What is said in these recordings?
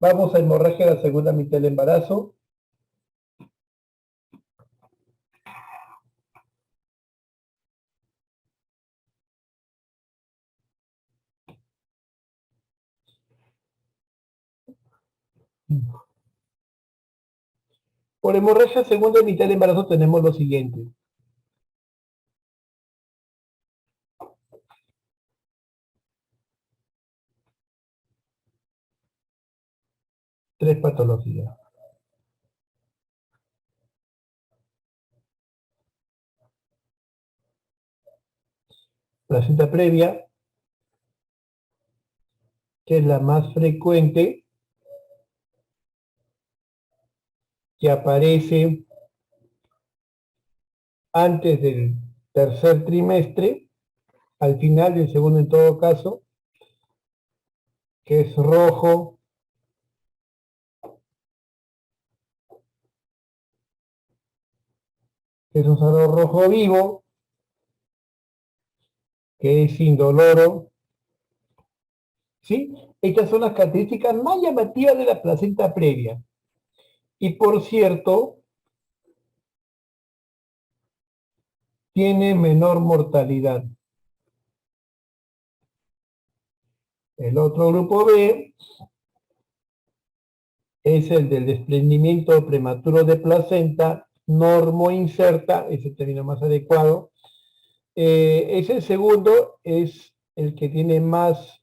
Vamos a hemorragia de la segunda mitad del embarazo. Por hemorragia segunda mitad del embarazo tenemos lo siguiente. Tres patologías. Placenta previa, que es la más frecuente, que aparece antes del tercer trimestre, al final del segundo en todo caso, que es rojo, que es un sabor rojo vivo, que es indoloro, ¿sí? Estas son las características más llamativas de la placenta previa. Y por cierto, tiene menor mortalidad. El otro grupo B es el del desprendimiento prematuro de placenta normoinserta, es el término más adecuado. Es el segundo, es el que tiene más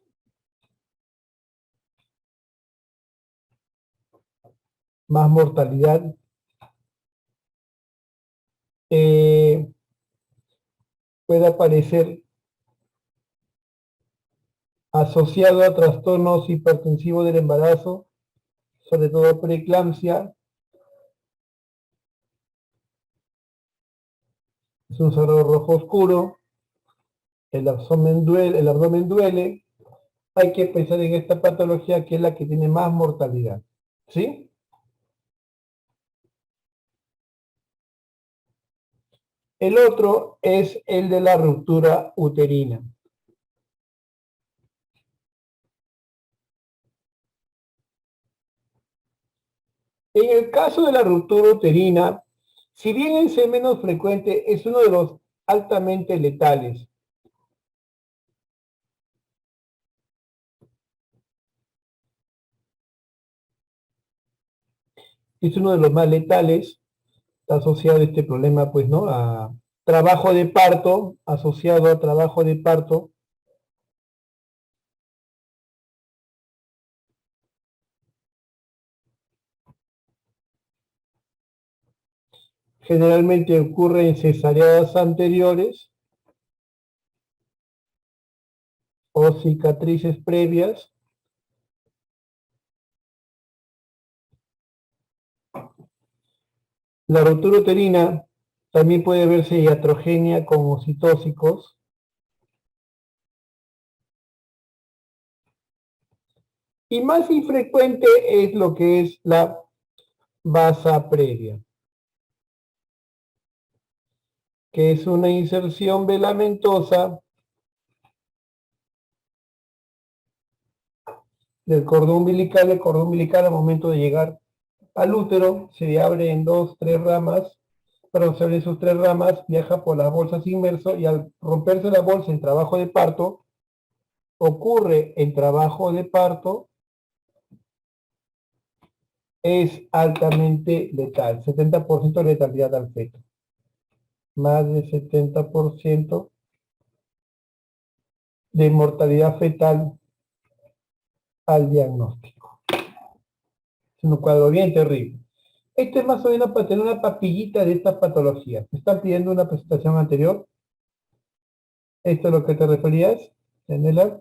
mortalidad. Puede aparecer asociado a trastornos hipertensivos del embarazo, sobre todo preeclampsia. Es un sabor rojo oscuro, el abdomen duele. Hay que pensar en esta patología que es la que tiene más mortalidad, ¿sí? El otro es el de la ruptura uterina. En el caso de la ruptura uterina, si bien es el menos frecuente, es uno de los altamente letales. Es uno de los más letales, está asociado a este problema, pues, ¿no? A trabajo de parto, asociado a trabajo de parto. Generalmente ocurre en cesáreas anteriores o cicatrices previas. La ruptura uterina también puede verse iatrogenia con ocitóxicos. Y más infrecuente es lo que es la vasa previa, que es una inserción velamentosa del cordón umbilical. El cordón umbilical al momento de llegar al útero se abre en tres ramas, pero se abren sus tres ramas, viaja por las bolsas inmerso y al romperse la bolsa en trabajo de parto, ocurre en trabajo de parto, es altamente letal, 70% de letalidad al feto, más de 70% de mortalidad fetal al diagnóstico. Es un cuadro bien terrible. Este es más o menos para tener una papillita de estas patologías. ¿Me están pidiendo una presentación anterior? ¿Esto es lo que te referías, Daniela?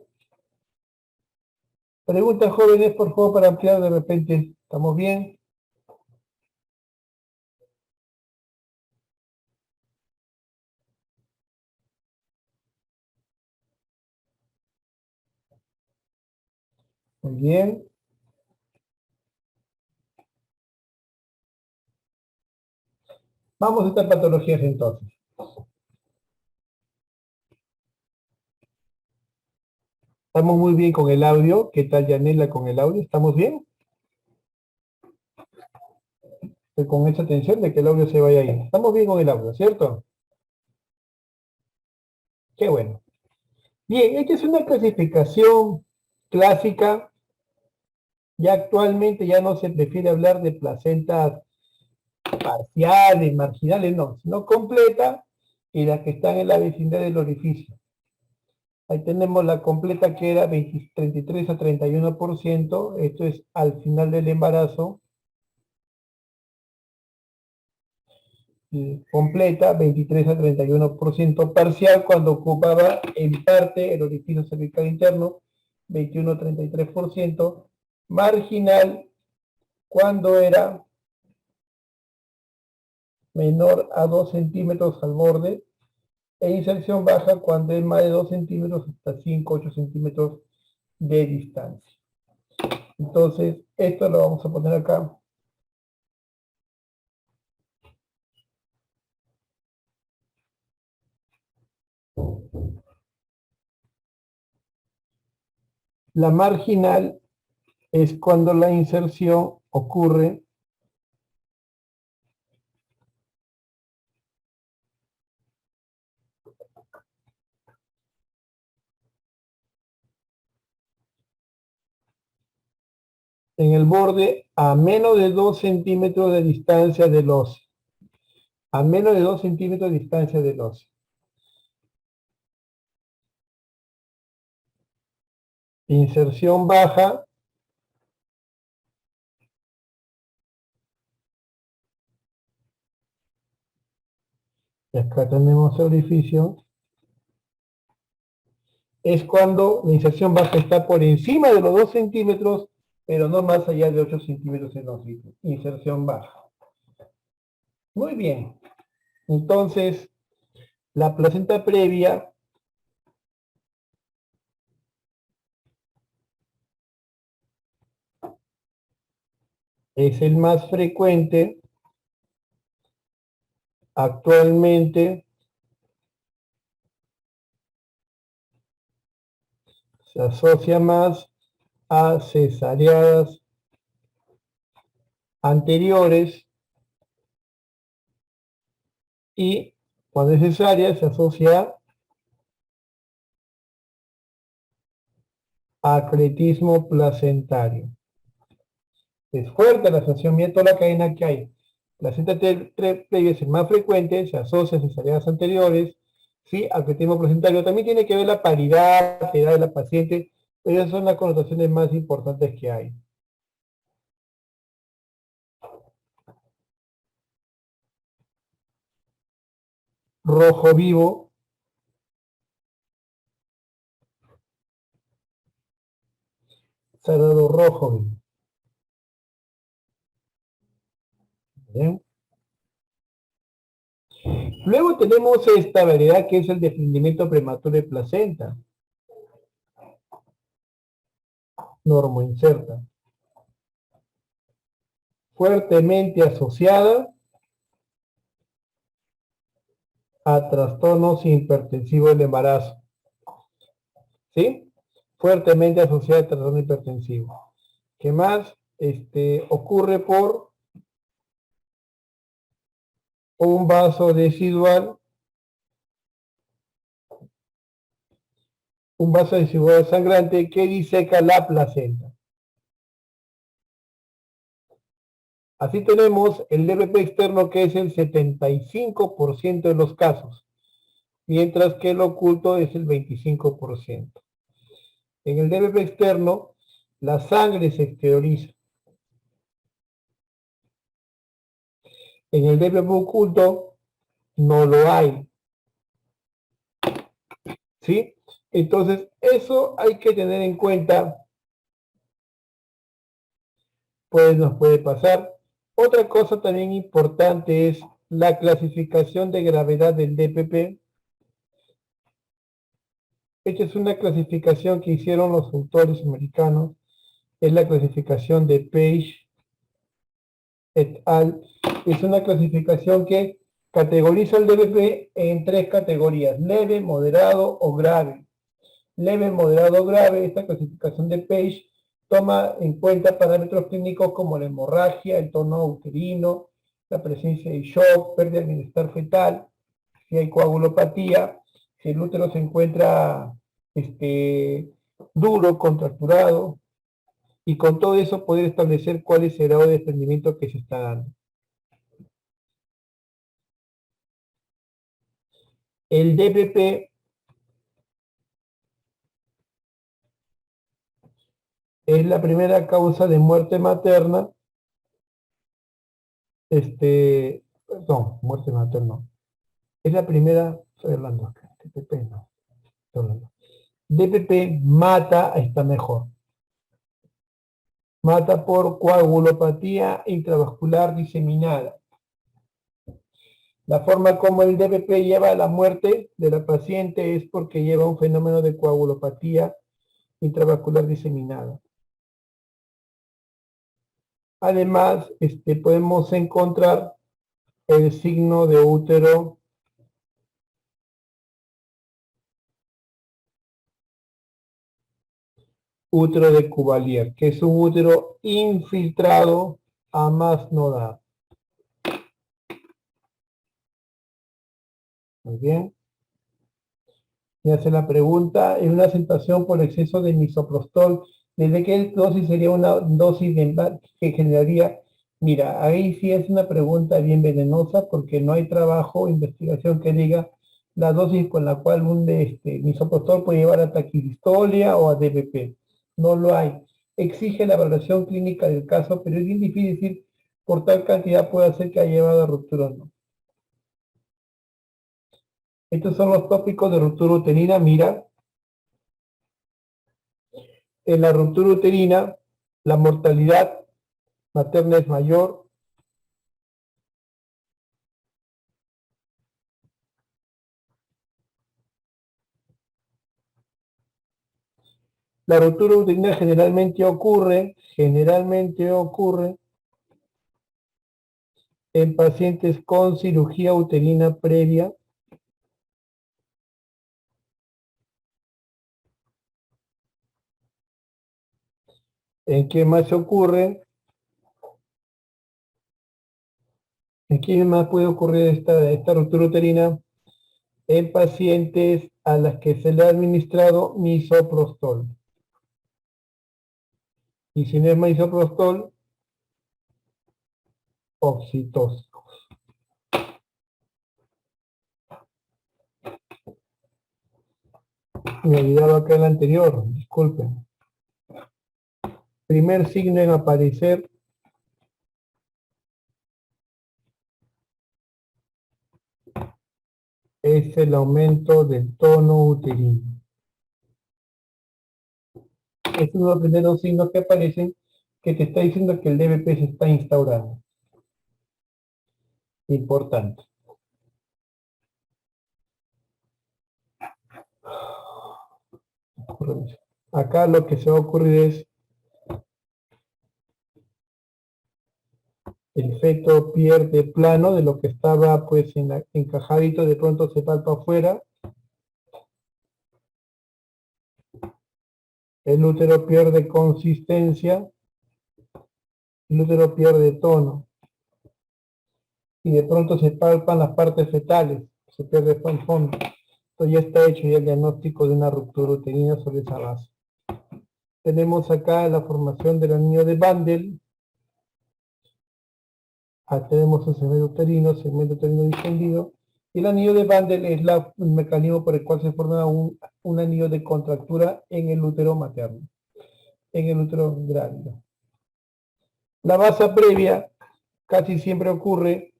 Preguntas jóvenes, por favor, para ampliar de repente. ¿Estamos bien? Muy bien. Vamos a estas patologías entonces. Estamos muy bien con el audio. ¿Qué tal, Yanela, con el audio? ¿Estamos bien? Estoy con esa tensión de que el audio se vaya ahí. Estamos bien con el audio, ¿cierto? Qué bueno. Bien, esta es una clasificación clásica. Ya actualmente ya no se prefiere hablar de placentas parciales, marginales, no, sino completa y las que están en la vecindad del orificio. Ahí tenemos la completa que era 33 a 31%, esto es al final del embarazo. Completa, 23 a 31%, parcial cuando ocupaba en parte el orificio cervical interno, 21 a 33%, marginal cuando era menor a 2 centímetros al borde, e inserción baja cuando es más de 2 centímetros hasta 5, 8 centímetros de distancia. Entonces, esto lo vamos a poner acá. La marginal es cuando la inserción ocurre en el borde a menos de 2 centímetros de distancia del óseo. A menos de 2 centímetros de distancia del óseo. Inserción baja. Y acá tenemos el orificio. Es cuando la inserción baja está por encima de los 2 centímetros, pero no más allá de 8 centímetros en longitud. Inserción baja. Muy bien. Entonces, la placenta previa es el más frecuente actualmente. Se asocia más a cesáreas anteriores y cuando es cesárea se asocia a acretismo placentario. Es fuerte la asociación, mira toda la cadena que hay. Placenta previa es el más frecuente, se asocia a cesáreas anteriores, ¿sí? Acretismo placentario. También tiene que ver la paridad, la edad de la paciente, pero esas son las connotaciones más importantes que hay. Rojo vivo. Salado rojo vivo. ¿Bien? Luego tenemos esta variedad que es el desprendimiento prematuro de placenta. Normoinserta. Fuertemente asociada a trastornos hipertensivos del embarazo. ¿Sí? Fuertemente asociada a trastorno hipertensivo. ¿Qué más? Ocurre por un vaso residual, sangrante que diseca la placenta. Así tenemos el DPP externo que es el 75% de los casos, mientras que el oculto es el 25%. En el DPP externo, la sangre se exterioriza. En el DPP oculto, no lo hay. ¿Sí? Entonces, eso hay que tener en cuenta. Pues nos puede pasar. Otra cosa también importante es la clasificación de gravedad del DPP. Esta es una clasificación que hicieron los autores americanos. Es la clasificación de Page et al. Es una clasificación que categoriza el DPP en 3 categorías: leve, moderado o grave. Leve, moderado o grave. Esta clasificación de Page toma en cuenta parámetros clínicos como la hemorragia, el tono uterino, la presencia de shock, pérdida del bienestar fetal, si hay coagulopatía, si el útero se encuentra duro, contracturado, y con todo eso poder establecer cuál es el grado de desprendimiento que se está dando. El DPP es la primera causa de muerte materna, perdón, muerte materna, es la primera, estoy hablando acá, DPP no, estoy hablando. DPP mata, está mejor, mata por coagulopatía intravascular diseminada. La forma como el DPP lleva a la muerte de la paciente es porque lleva un fenómeno de coagulopatía intravascular diseminada. Además, podemos encontrar el signo de útero de Cuvelier, que es un útero infiltrado a más no dar. Muy bien. Me hace la pregunta, en una aceptación por exceso de misoprostol, ¿desde qué dosis sería una dosis que generaría? Mira, ahí sí es una pregunta bien venenosa porque no hay trabajo o investigación que diga la dosis con la cual un misoprostol puede llevar a taquidistolia o a DPP. No lo hay. Exige la evaluación clínica del caso, pero es bien difícil decir por tal cantidad puede hacer que haya llevado a ruptura o no. Estos son los tópicos de ruptura uterina. Mira, en la ruptura uterina, la mortalidad materna es mayor. La ruptura uterina generalmente ocurre en pacientes con cirugía uterina previa. ¿En qué más se ocurre? ¿En qué más puede ocurrir esta ruptura uterina? En pacientes a las que se le ha administrado misoprostol. Y si no es misoprostol, oxitocin. Me olvidaba acá el anterior, disculpen. Primer signo en aparecer es el aumento del tono uterino. Es uno de los primeros signos que aparecen que te está diciendo que el DPP se está instaurando. Importante. Acá lo que se va a ocurrir es el feto pierde plano de lo que estaba pues encajadito, de pronto se palpa afuera. El útero pierde consistencia, el útero pierde tono y de pronto se palpan las partes fetales, se pierde el fondo. Entonces ya está hecho ya el diagnóstico de una ruptura uterina sobre esa base. Tenemos acá la formación del anillo de Bandel. Tenemos el segmento uterino distendido. Y el anillo de Bandel es el mecanismo por el cual se forma un anillo de contractura en el útero materno, en el útero grávido. La base previa casi siempre ocurre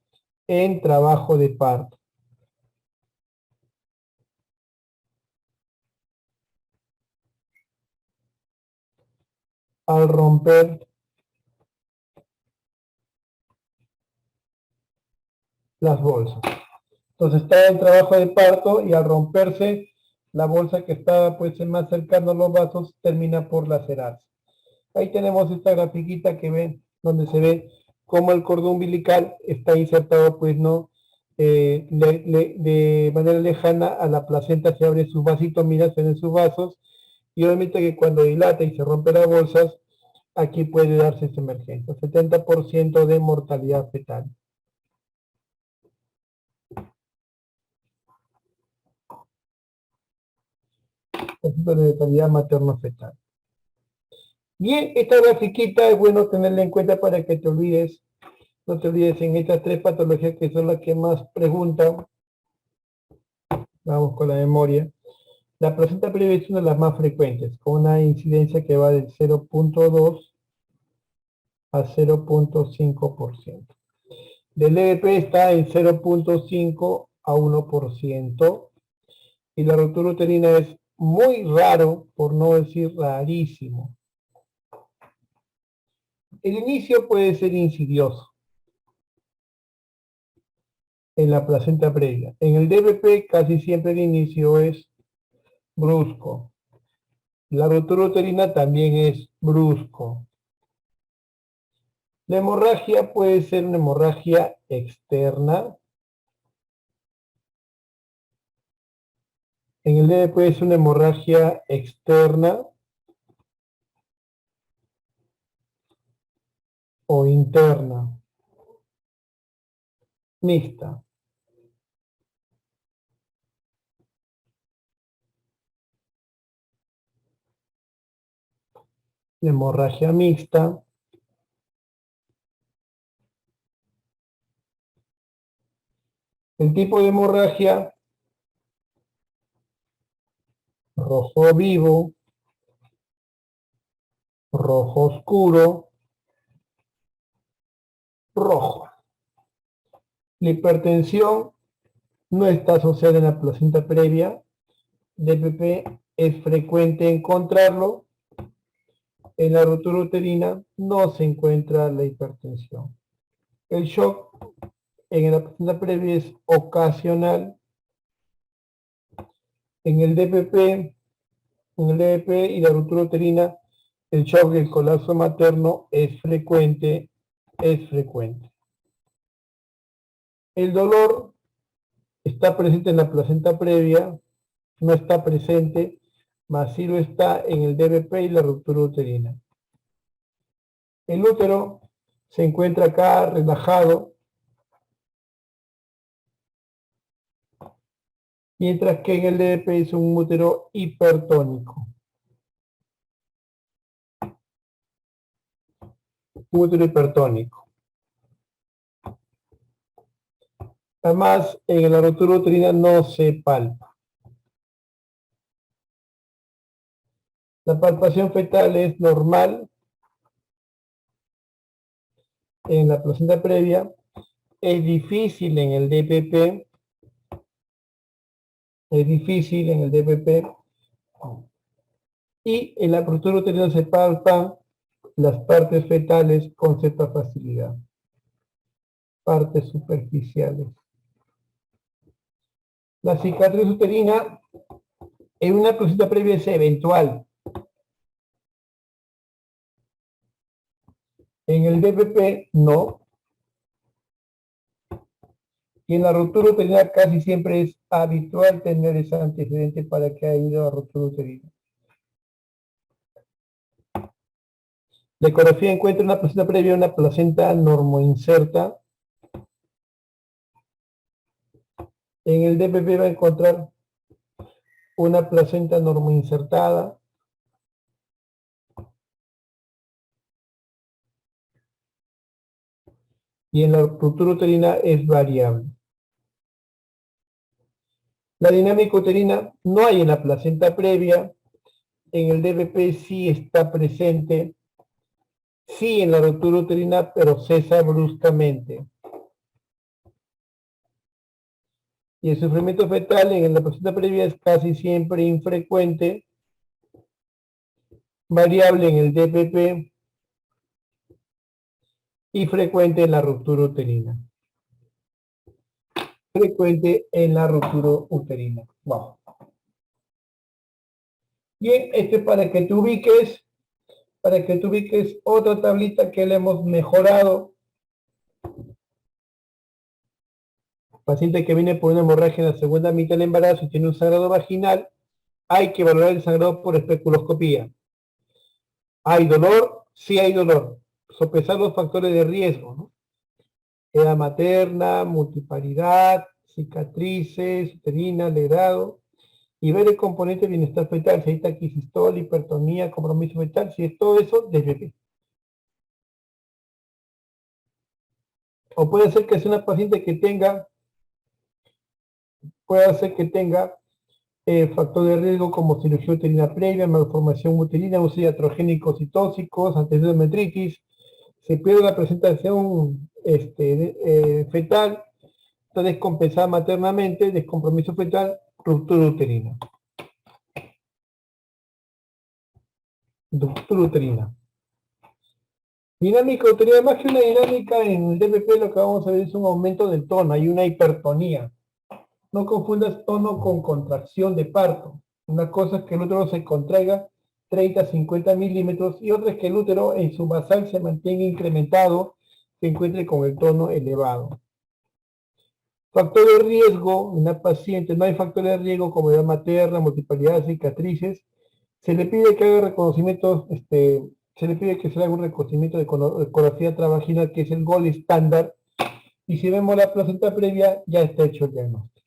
en trabajo de parto. Al romper las bolsas. Entonces está el trabajo de parto y al romperse la bolsa que estaba pues más cercano a los vasos termina por lacerarse. Ahí tenemos esta grafiquita que ven, donde se ve cómo el cordón umbilical está insertado pues no de manera lejana a la placenta, se abre sus vasitos, mira, se ven sus vasos y obviamente que cuando dilata y se rompe las bolsas, aquí puede darse esta emergencia, 70% de mortalidad fetal. de letalidad materno-fetal. Bien, esta grafiquita es bueno tenerla en cuenta para que no te olvides en estas tres patologías que son las que más preguntan. Vamos con la memoria. La placenta previa es una de las más frecuentes, con una incidencia que va del 0.2 a 0.5%. Del EDP está en 0.5 a 1%, y la ruptura uterina es muy raro, por no decir rarísimo. El inicio puede ser insidioso en la placenta previa. En el DBP casi siempre el inicio es brusco. La ruptura uterina también es brusco. La hemorragia puede ser una hemorragia externa. En el DBP es una hemorragia externa o interna. Mixta. La hemorragia mixta el tipo de hemorragia: rojo vivo, rojo oscuro, rojo. La hipertensión no está asociada en la placenta previa. DPP es frecuente encontrarlo. En la ruptura uterina no se encuentra la hipertensión. El shock en la placenta previa es ocasional. En el DPP y la ruptura uterina, el shock del colapso materno es frecuente. El dolor está presente en la placenta previa, no está presente, mas sí lo está en el DBP y la ruptura uterina. El útero se encuentra acá relajado, mientras que en el DBP es un útero hipertónico. Útero hipertónico. Además, en la ruptura uterina no se palpa. La palpación fetal es normal en la placenta previa, es difícil en el DPP, y en la ruptura uterina se palpan las partes fetales con cierta facilidad, partes superficiales. La cicatriz uterina en una placenta previa es eventual. En el DPP no. Y en la ruptura uterina casi siempre es habitual tener ese antecedente para que haya ido a ruptura uterina. La ecografía encuentra una placenta previa, una placenta normoinserta. En el DPP va a encontrar una placenta normoinsertada. Y en la ruptura uterina es variable. La dinámica uterina no hay en la placenta previa. En el DBP sí está presente. Sí en la ruptura uterina, pero cesa bruscamente. Y el sufrimiento fetal en la placenta previa es casi siempre infrecuente, variable en el DPP y frecuente en la ruptura uterina. Wow. Bien, esto es para que te ubiques otra tablita que le hemos mejorado. Paciente que viene por una hemorragia en la segunda mitad del embarazo y tiene un sangrado vaginal, hay que valorar el sangrado por especuloscopía. ¿Hay dolor? Sí hay dolor. Sopesar los factores de riesgo, ¿no? Edad materna, multiparidad, cicatrices, uterina, de grado. y ver el componente de bienestar fetal, si hay taquicistol, hipertonía, compromiso fetal, si es todo eso, DPP. O puede ser que sea una paciente que tenga, puede ser que tenga factor de riesgo como cirugía uterina previa, malformación uterina, uso de iatrogénicos y tóxicos, antecedentes de metritis, se pierde la presentación fetal, está descompensada maternamente, descompromiso fetal, ruptura uterina. Ruptura uterina. Dinámica uterina, más que una dinámica en el DPP lo que vamos a ver es un aumento del tono, hay una hipertonía. No confundas tono con contracción de parto. Una cosa es que el útero se contraiga 30 a 50 milímetros y otra es que el útero en su basal se mantenga incrementado, se encuentre con el tono elevado. Factor de riesgo, en una paciente no hay factor de riesgo como edad materna, multiplicidad de cicatrices, se le pide que haga reconocimientos, se le pide que se haga un reconocimiento de ecografía transvaginal, que es el gold estándar, y si vemos la placenta previa, ya está hecho el diagnóstico.